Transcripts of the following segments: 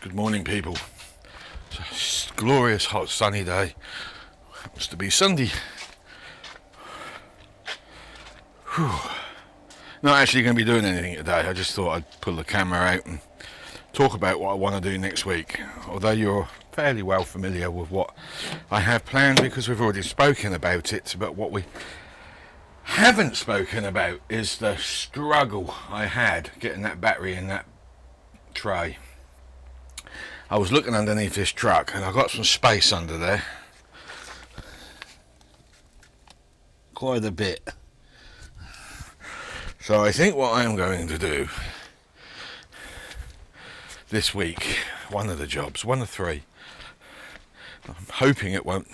Good morning, people. It's a glorious hot sunny day. Happens to be Sunday. Whew. Not actually going to be doing anything today. I just thought I'd pull the camera out and talk about what I want to do next week. Although you're fairly well familiar with what I have planned because we've already spoken about it. But what we haven't spoken about is the struggle I had getting that battery in that tray. I was looking underneath this truck and I got some space under there. Quite a bit. So I think what I'm going to do this week, one of the jobs, one of three, I'm hoping it won't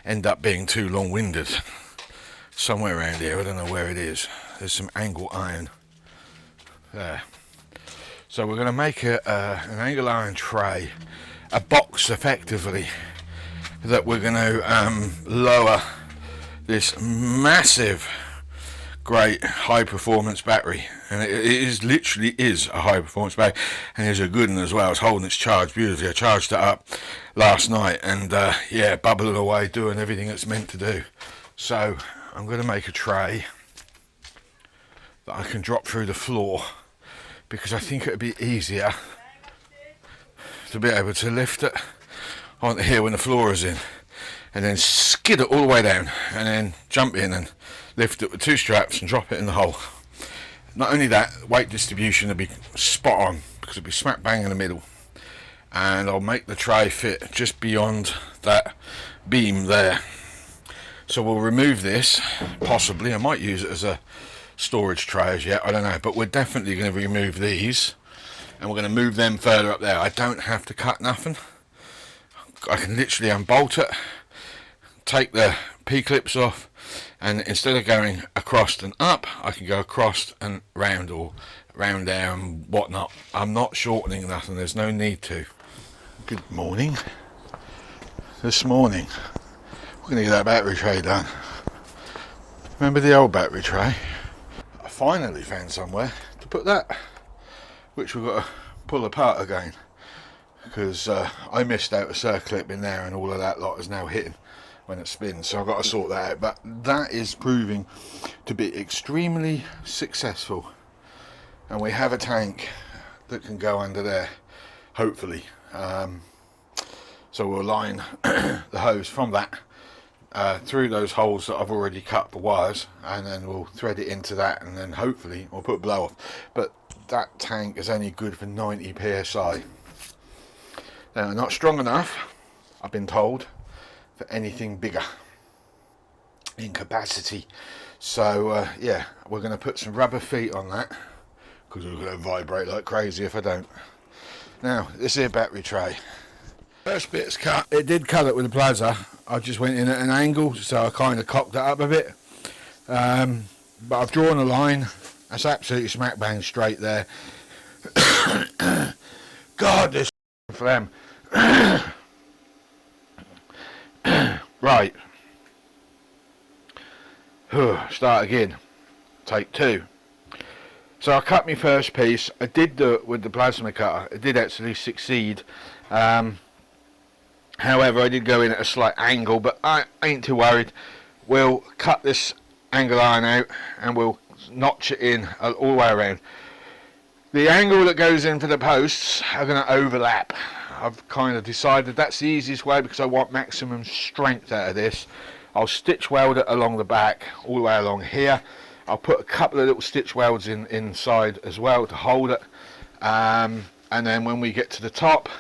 end up being too long-winded. Somewhere around here, I don't know where it is, there's some angle iron there. So we're going to make an angle iron tray, a box effectively, that we're going to lower this massive, great high performance battery. And it is literally is a high performance battery, and it's a good one as well. It's holding its charge beautifully. I charged it up last night and yeah, bubbling away, doing everything it's meant to do. So I'm going to make a tray that I can drop through the floor, because I think it would be easier to be able to lift it onto here when the floor is in, and then skid it all the way down, and then jump in and lift it with two straps and drop it in the hole. Not only that, weight distribution will be spot on, because it'll be smack bang in the middle, and I'll make the tray fit just beyond that beam there. So we'll remove this, possibly. I might use it as a storage tray as yet, I don't know, but we're definitely going to remove these and we're going to move them further up there. I don't have to cut nothing. I can literally unbolt it, take the P-clips off, and instead of going across and up, I can go across and round, or round there and whatnot. I'm not shortening nothing, there's no need to. Good morning. This morning we're going to get that battery tray done. Remember the old battery tray? I finally found somewhere to put that, which we've got to pull apart again, because I missed out a circlip in there and all of that lot is now hitting when it spins, so I've got to sort that out. But that is proving to be extremely successful, and we have a tank that can go under there, hopefully. So we'll line the hose from that through those holes that I've already cut the wires, and then we'll thread it into that, and then hopefully we'll put blow off. But that tank is only good for 90 psi. Now, not strong enough, I've been told, for anything bigger in capacity. So yeah, we're going to put some rubber feet on that, because we're going to vibrate like crazy if I don't. Now, this here battery tray, first bit's cut. It did cut it with a plaza. I just went in at an angle, so I kind of cocked it up a bit. But I've drawn a line. That's absolutely smack bang straight there. God, this phlegm. Right. Start again. Take two. So I cut my first piece. I did do it with the plasma cutter. It did actually succeed. However, I did go in at a slight angle, but I ain't too worried. We'll cut this angle iron out and we'll notch it in all the way around. The angle that goes in for the posts are going to overlap. I've kind of decided that's the easiest way, because I want maximum strength out of this. I'll stitch weld it along the back, all the way along here. I'll put a couple of little stitch welds inside as well to hold it. And then when we get to the top,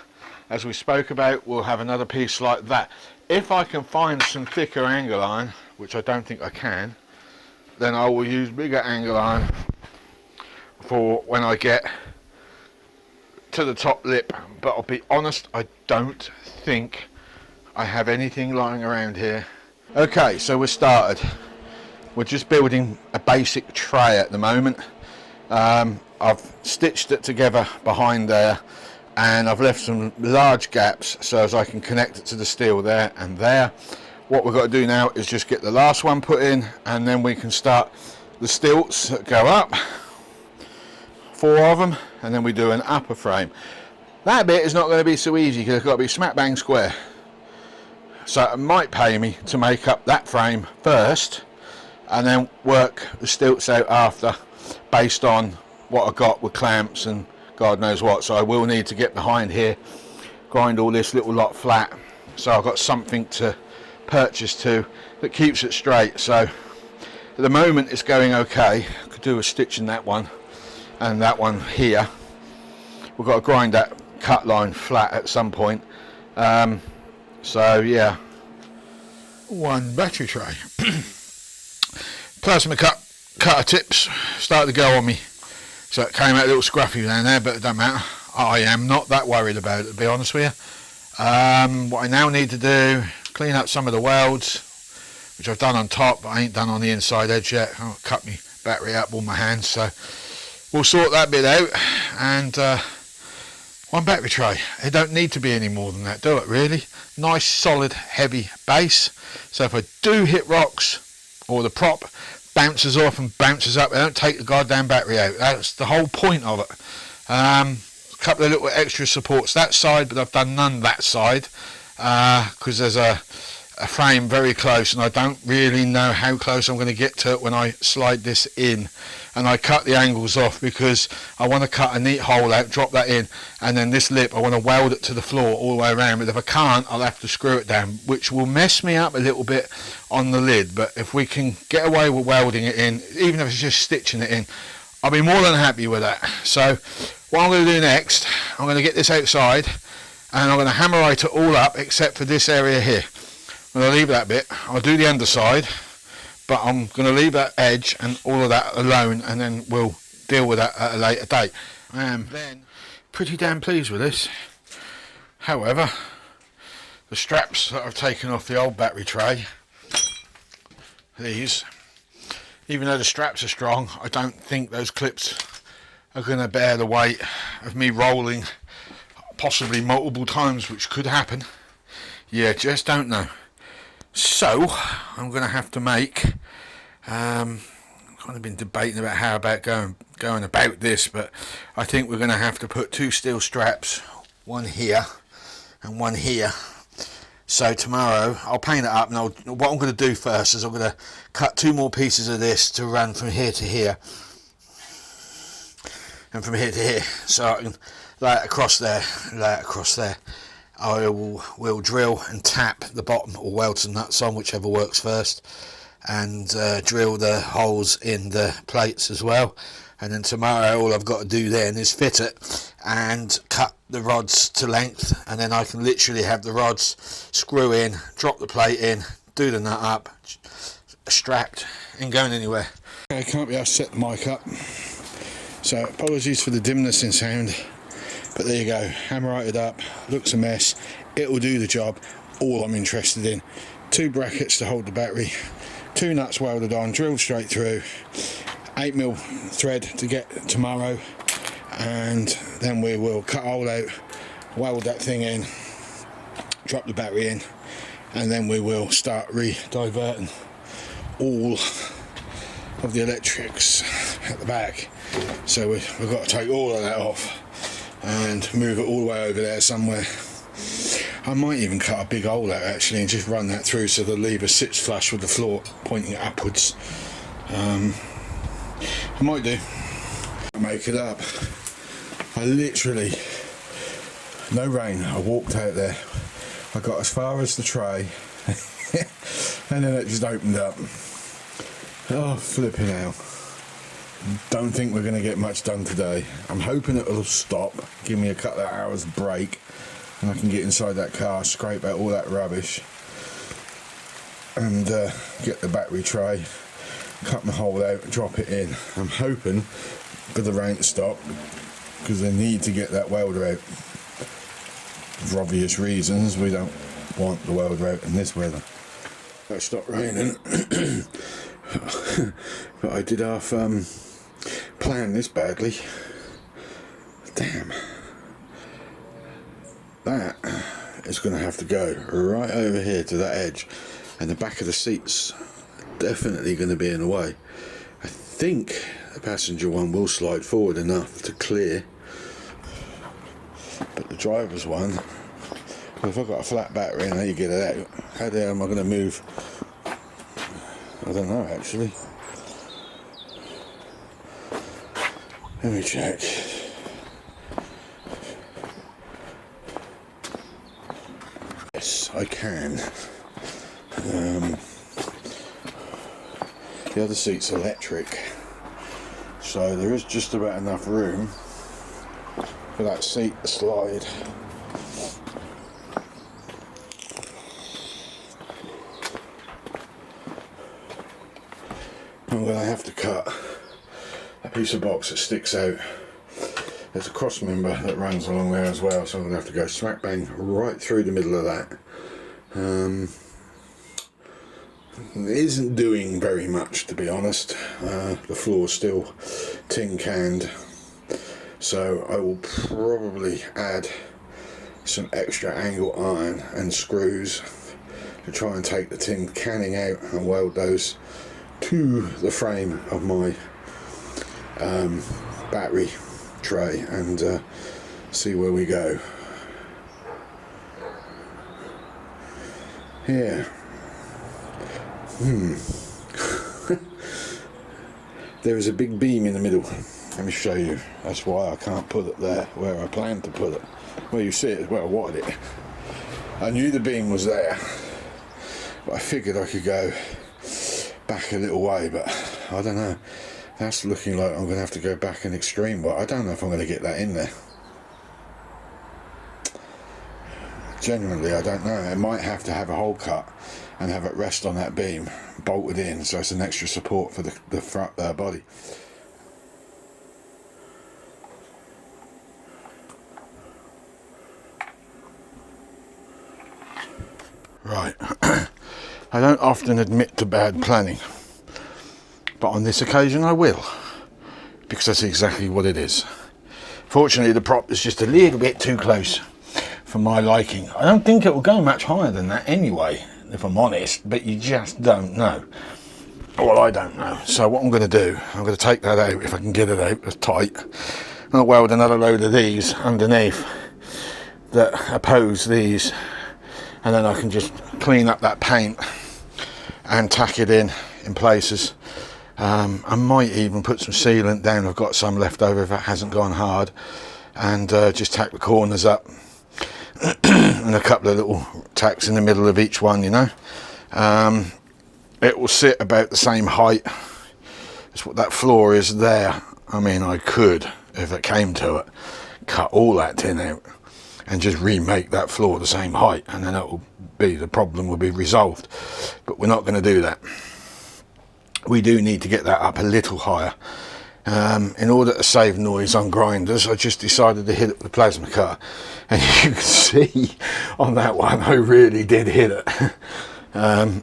as we spoke about, we'll have another piece like that. If I can find some thicker angle iron, which I don't think I can, then I will use bigger angle iron for when I get to the top lip. But I'll be honest, I don't think I have anything lying around here. Okay, so we're started. We're just building a basic tray at the moment. I've stitched it together behind there, and I've left some large gaps so as I can connect it to the steel there and there. What we've got to do now is just get the last one put in, and then we can start the stilts that go up, 4 of them, and then we do an upper frame. That bit is not going to be so easy because it's got to be smack bang square. So it might pay me to make up that frame first and then work the stilts out after, based on what I got with clamps and God knows what. So I will need to get behind here, grind all this little lot flat, so I've got something to purchase to that keeps it straight. So at the moment it's going okay. I could do a stitch in that one and that one here. We've got to grind that cut line flat at some point. So yeah, one battery tray. Plasma cutter tips started to go on me, so it came out a little scruffy down there, but it don't matter. I am not that worried about it, to be honest with you. What I now need to do, clean up some of the welds, which I've done on top, but I ain't done on the inside edge yet. I'll cut my battery up with my hands, so we'll sort that bit out. And one battery tray. It don't need to be any more than that, do it, really? Nice, solid, heavy base. So if I do hit rocks, or the prop bounces off and bounces up, I don't take the goddamn battery out. That's the whole point of it. A couple of little extra supports that side, but I've done none that side because there's a frame very close, and I don't really know how close I'm going to get to it when I slide this in. And I cut the angles off because I want to cut a neat hole out, drop that in, and then this lip I want to weld it to the floor all the way around. But if I can't, I'll have to screw it down, which will mess me up a little bit on the lid. But if we can get away with welding it in, even if it's just stitching it in, I'll be more than happy with that. So what I'm going to do next, I'm going to get this outside and I'm going to hammerite it all up except for this area here. I'm going to leave that bit. I'll do the underside, but I'm going to leave that edge and all of that alone, and then we'll deal with that at a later date. I am then pretty damn pleased with this. However, the straps that I've taken off the old battery tray, these, even though the straps are strong, I don't think those clips are going to bear the weight of me rolling possibly multiple times, which could happen. Yeah, just don't know. So I'm going to have to make, I've kind of been debating about how about going about this, but I think we're going to have to put two steel straps, one here and one here. So tomorrow I'll paint it up, and what I'm going to do first is I'm going to cut two more pieces of this to run from here to here and from here to here, so I can lay it across there, lay it across there. I will drill and tap the bottom, or weld some nuts on, whichever works first, and drill the holes in the plates as well. And then tomorrow all I've got to do then is fit it and cut the rods to length, and then I can literally have the rods screw in, drop the plate in, do the nut up, strapped, ain't going anywhere. I can't be able to set the mic up, so apologies for the dimness in sound. But there you go, hammerited up, looks a mess, it'll do the job. All I'm interested in, two brackets to hold the battery, two nuts welded on, drilled straight through, 8mm thread to get tomorrow, and then we will cut a hole out, weld that thing in, drop the battery in, and then we will start re-diverting all of the electrics at the back. So we've got to take all of that off and move it all the way over there somewhere. I might even cut a big hole out actually and just run that through so the lever sits flush with the floor pointing upwards. I might do. Make it up. I literally, no rain, I walked out there, I got as far as the tray and then it just opened up. Oh, flipping hell. Don't think we're going to get much done today. I'm hoping it'll stop, give me a couple of hours break, and I can get inside that car, scrape out all that rubbish, and get the battery tray, cut my hole out, drop it in. I'm hoping for the rain to stop, because I need to get that welder out. For obvious reasons, we don't want the welder out in this weather. It stopped raining, but I did half plan this badly. Damn. That is going to have to go right over here to that edge, and the back of the seat's definitely going to be in the way. I think the passenger one will slide forward enough to clear, but the driver's one. But if I've got a flat battery and how you get it out, how the hell am I going to move? I don't know actually. Let me check. Yes, I can. The other seat's electric, so there is just about enough room for that seat to slide. I'm going to have to cut a piece of box that sticks out. There's a cross member that runs along there as well, so I'm going to have to go smack bang right through the middle of that. It isn't doing very much, to be honest. The floor's still tin canned, so I will probably add some extra angle iron and screws to try and take the tin canning out and weld those to the frame of my battery tray and see where we go. Yeah. There is a big beam in the middle. Let me show you. That's why I can't put it there where I planned to put it. Well, you see it as well. I wanted it. I knew the beam was there, but I figured I could go back a little way, but I don't know. That's looking like I'm going to have to go back an extreme way. I don't know if I'm going to get that in there. Genuinely, I don't know. It might have to have a hole cut and have it rest on that beam, bolted in, so it's an extra support for the front body. Right. I don't often admit to bad planning, but on this occasion I will, because that's exactly what it is. Fortunately, the prop is just a little bit too close for my liking. I don't think it will go much higher than that anyway, if I'm honest, but you just don't know. Well, I don't know. So what I'm going to do, I'm going to take that out, if I can get it out as tight, and I'll weld another load of these underneath that oppose these, and then I can just clean up that paint and tack it in places. I might even put some sealant down. I've got some left over if it hasn't gone hard, and just tack the corners up and a couple of little tacks in the middle of each one, you know. It will sit about the same height as what that floor is there. I mean, I could, if it came to it, cut all that tin out and just remake that floor the same height, and then it will be, the problem will be resolved. But we're not going to do that. We do need to get that up a little higher. In order to save noise on grinders, I just decided to hit it with a plasma cutter, and you can see on that one I really did hit it.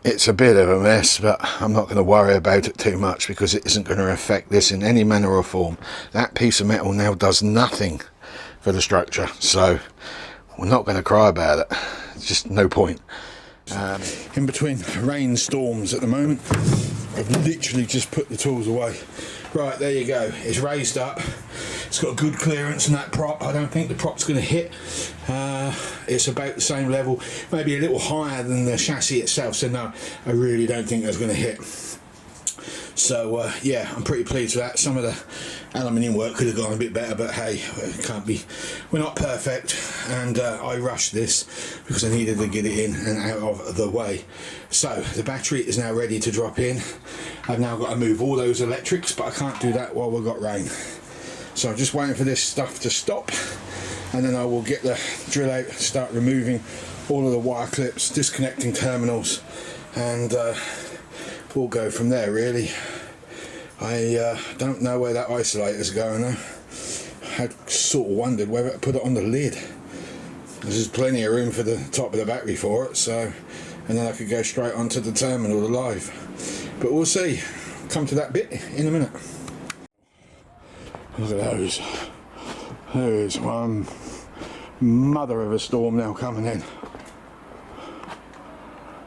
It's a bit of a mess, but I'm not going to worry about it too much because it isn't going to affect this in any manner or form. That piece of metal now does nothing for the structure, so we're not going to cry about it. It's just no point. In between rainstorms at the moment, I've literally just put the tools away. Right, there you go. It's raised up. It's got a good clearance on that prop. I don't think the prop's going to hit. It's about the same level, maybe a little higher than the chassis itself. So no, I really don't think that's going to hit. So yeah, I'm pretty pleased with that. Some of the aluminium work could have gone a bit better, but hey, it can't be. We're not perfect, and I rushed this because I needed to get it in and out of the way. So the battery is now ready to drop in. I've now got to move all those electrics, but I can't do that while we've got rain. So I'm just waiting for this stuff to stop, and then I will get the drill out, start removing all of the wire clips, disconnecting terminals, and we'll go from there really. I don't know where that isolator's going though. I sort of wondered whether to put it on the lid. There's plenty of room for the top of the battery for it, so, and then I could go straight onto the terminal live. But we'll see. Come to that bit in a minute. Look at those. There is one mother of a storm now coming in.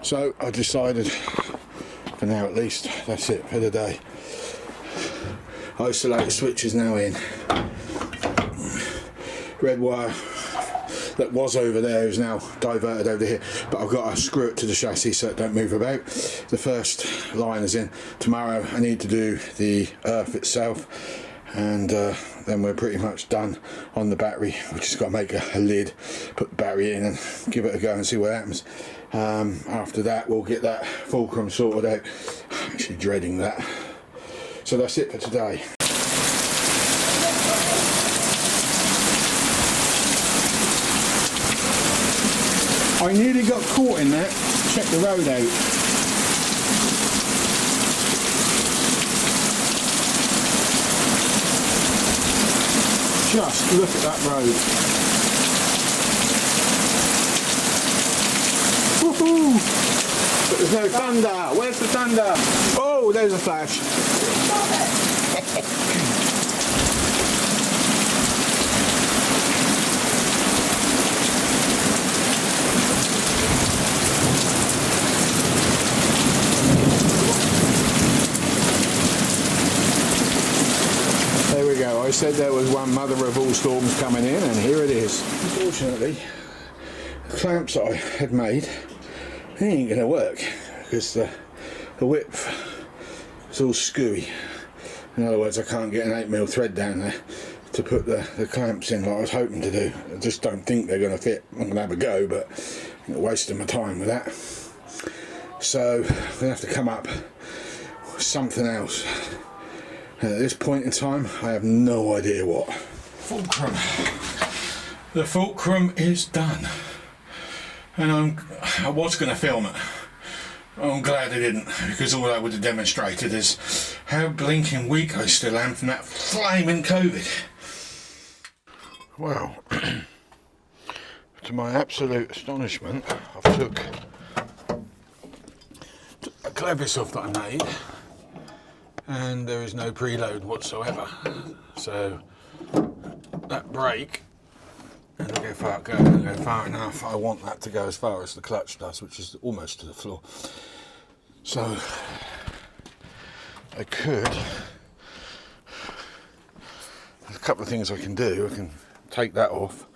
So I decided, for now at least, that's it for the day. Isolator switch is now in. Red wire that was over there is now diverted over here, but I've got to screw it to the chassis so it don't move about. The first line is in. Tomorrow I need to do the earth itself, and then we're pretty much done on the battery. We've just got to make a lid, put the battery in and give it a go and see what happens. After that we'll get that fulcrum sorted out. I'm actually dreading that. So that's it for today. I nearly got caught in that. Check the road out. Just look at that road. Woohoo! But there's no thunder. Where's the thunder? Oh, there's a flash. There we go. I said there was one mother of all storms coming in, and here it is. Unfortunately, the clamps that I had made, they ain't going to work because the width is all skewy. In other words, I can't get an 8mm thread down there to put the clamps in like I was hoping to do. I just don't think they're going to fit. I'm going to have a go, but I'm wasting my time with that. So I'm going to have to come up with something else. And at this point in time, I have no idea what. Fulcrum. The fulcrum is done. And I was going to film it. I'm glad I didn't, because all that would have demonstrated is how blinking weak I still am from that flaming COVID. Well, to my absolute astonishment, I've took a clevis off that I made, and there is no preload whatsoever. So that brake, and look how far it goes, and go far enough. I want that to go as far as the clutch does, which is almost to the floor. So I could, there's a couple of things I can do. I can take that off,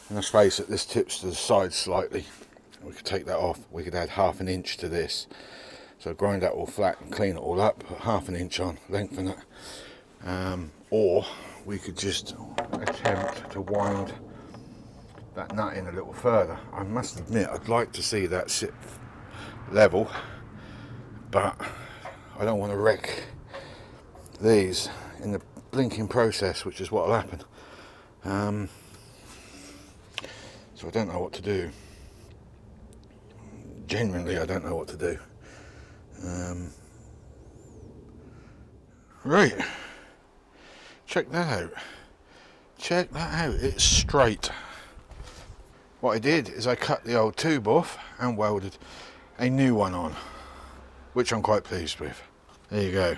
and let's face it, this tips to the side slightly. We could take that off. We could add 1/2 an inch to this. So grind that all flat and clean it all up, put 1/2 an inch on, lengthen it. Or we could just attempt to wind that nut in a little further. I must admit, I'd like to see that sit level, but I don't want to wreck these in the blinking process, which is what will happen. So I don't know what to do. Genuinely, I don't know what to do. Right, check that out. Check that out. It's straight. What I did is I cut the old tube off and welded a new one on, which I'm quite pleased with. There you go.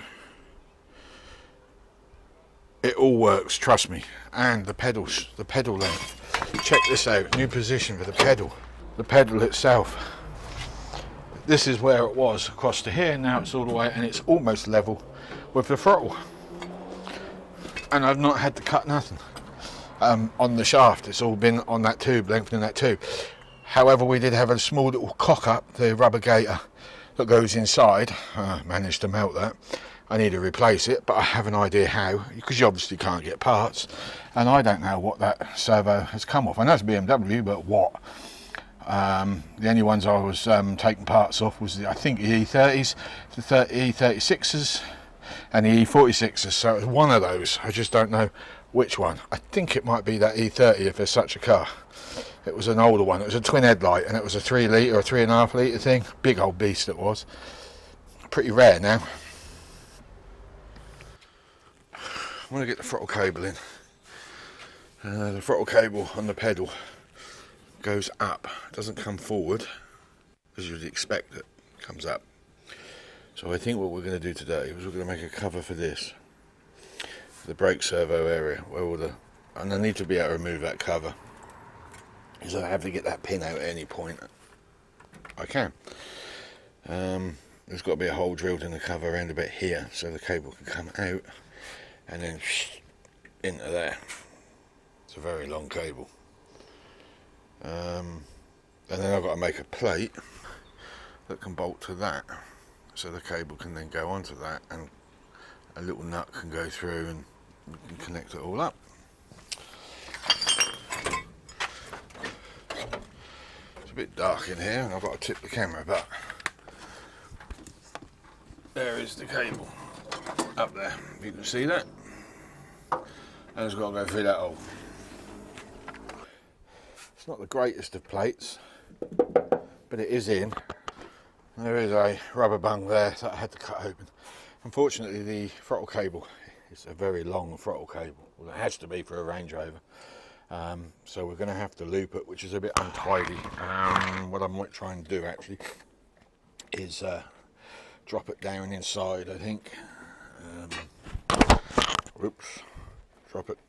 It all works, trust me. And the pedals, the pedal length. Check this out, new position for the pedal. The pedal itself. This is where it was across to here, now it's all the way, and it's almost level with the throttle. And I've not had to cut nothing on the shaft. It's all been on that tube, lengthening that tube. However, we did have a small little cock up, the rubber gator that goes inside. I managed to melt that. I need to replace it, but I have an idea how, because you obviously can't get parts, and I don't know what that servo has come off. I know it's BMW, but what? The only ones I was taking parts off was I think the E30s, the E36s, and the E46s. So it was one of those. I just don't know which one. I think it might be that E30 if there's such a car. It was an older one. It was a twin headlight, and it was a 3 litre or 3.5 litre thing. Big old beast it was. Pretty rare now. I'm going to get the throttle cable in. The throttle cable on the pedal goes up, it doesn't come forward as you'd expect. It comes up. So I think what we're going to do today is we're going to make a cover for this, the brake servo area, where all the, and I need to be able to remove that cover because I have to get that pin out at any point. I can. There's got to be a hole drilled in the cover around about here so the cable can come out and then into there. It's a very long cable. And then I've got to make a plate that can bolt to that, so the cable can then go onto that, and a little nut can go through and we can connect it all up. It's a bit dark in here and I've got to tip the camera, but there is the cable up there, you can see that, and it's got to go through that hole. It's not the greatest of plates, but it is in. There is a rubber bung there that I had to cut open. Unfortunately, the throttle cable is a very long throttle cable. Well, it has to be for a Range Rover. So we're going to have to loop it, which is a bit untidy. What I might try and do actually is drop it down inside, I think. Oops, drop it.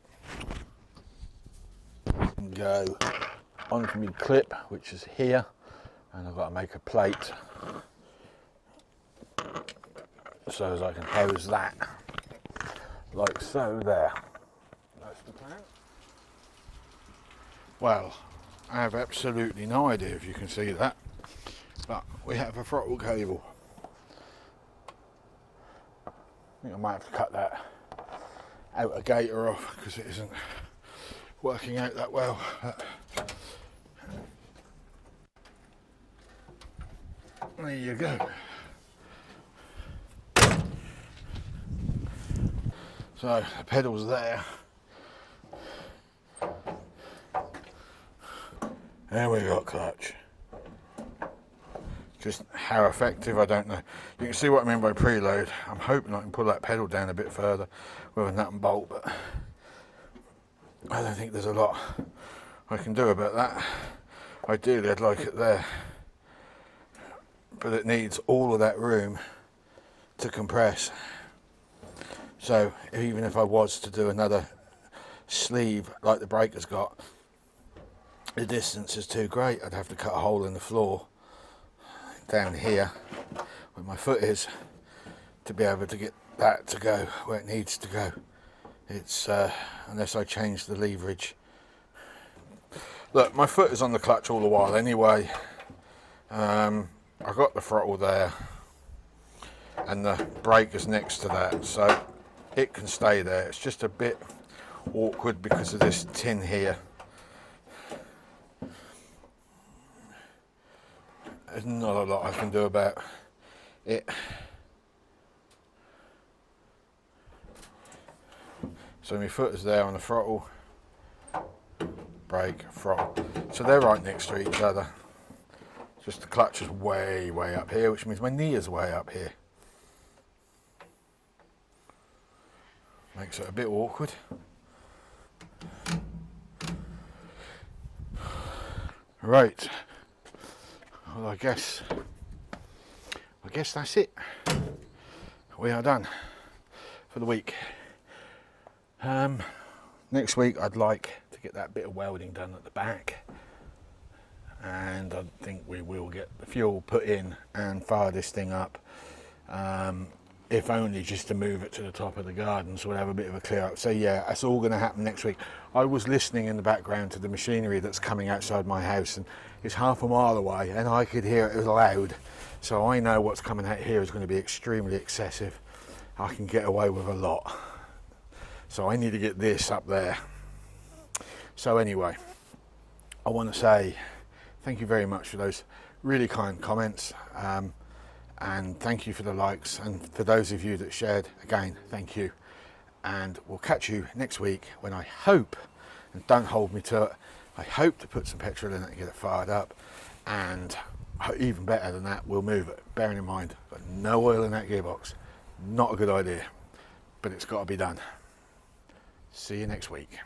And go onto my clip, which is here, and I've got to make a plate so as I can house that, like so there. That's the plan. Well, I have absolutely no idea if you can see that, but we have a throttle cable. I think I might have to cut that outer gaiter off because it isn't working out that well. There you go. So the pedal's there. And we got clutch. Just how effective, I don't know. You can see what I mean by preload. I'm hoping I can pull that pedal down a bit further with a nut and bolt, but I don't think there's a lot I can do about that. Ideally I'd like it there, but it needs all of that room to compress. So even if I was to do another sleeve like the breaker's got, the distance is too great. I'd have to cut a hole in the floor down here where my foot is to be able to get that to go where it needs to go. It's unless I change the leverage. Look, my foot is on the clutch all the while anyway. I've got the throttle there and the brake is next to that, so it can stay there. It's just a bit awkward because of this tin here. There's not a lot I can do about it. So my foot is there on the throttle, brake, throttle. So they're right next to each other. Just the clutch is way, way up here, which means my knee is way up here. Makes it a bit awkward. Right. Well, I guess that's it. We are done for the week. Next week I'd like to get that bit of welding done at the back, and I think we will get the fuel put in and fire this thing up, if only just to move it to the top of the garden so we'll have a bit of a clear up. So yeah, that's all going to happen next week. I was listening in the background to the machinery that's coming outside my house, and it's half a mile away and I could hear it was loud, so I know what's coming out here is going to be extremely excessive. I can get away with a lot, so I need to get this up there. So anyway, I want to say thank you very much for those really kind comments, and thank you for the likes, and for those of you that shared, again, thank you. And we'll catch you next week when I hope, and don't hold me to it, I hope to put some petrol in it and get it fired up, and even better than that, we'll move it. Bearing in mind, got no oil in that gearbox. Not a good idea, but it's got to be done. See you next week.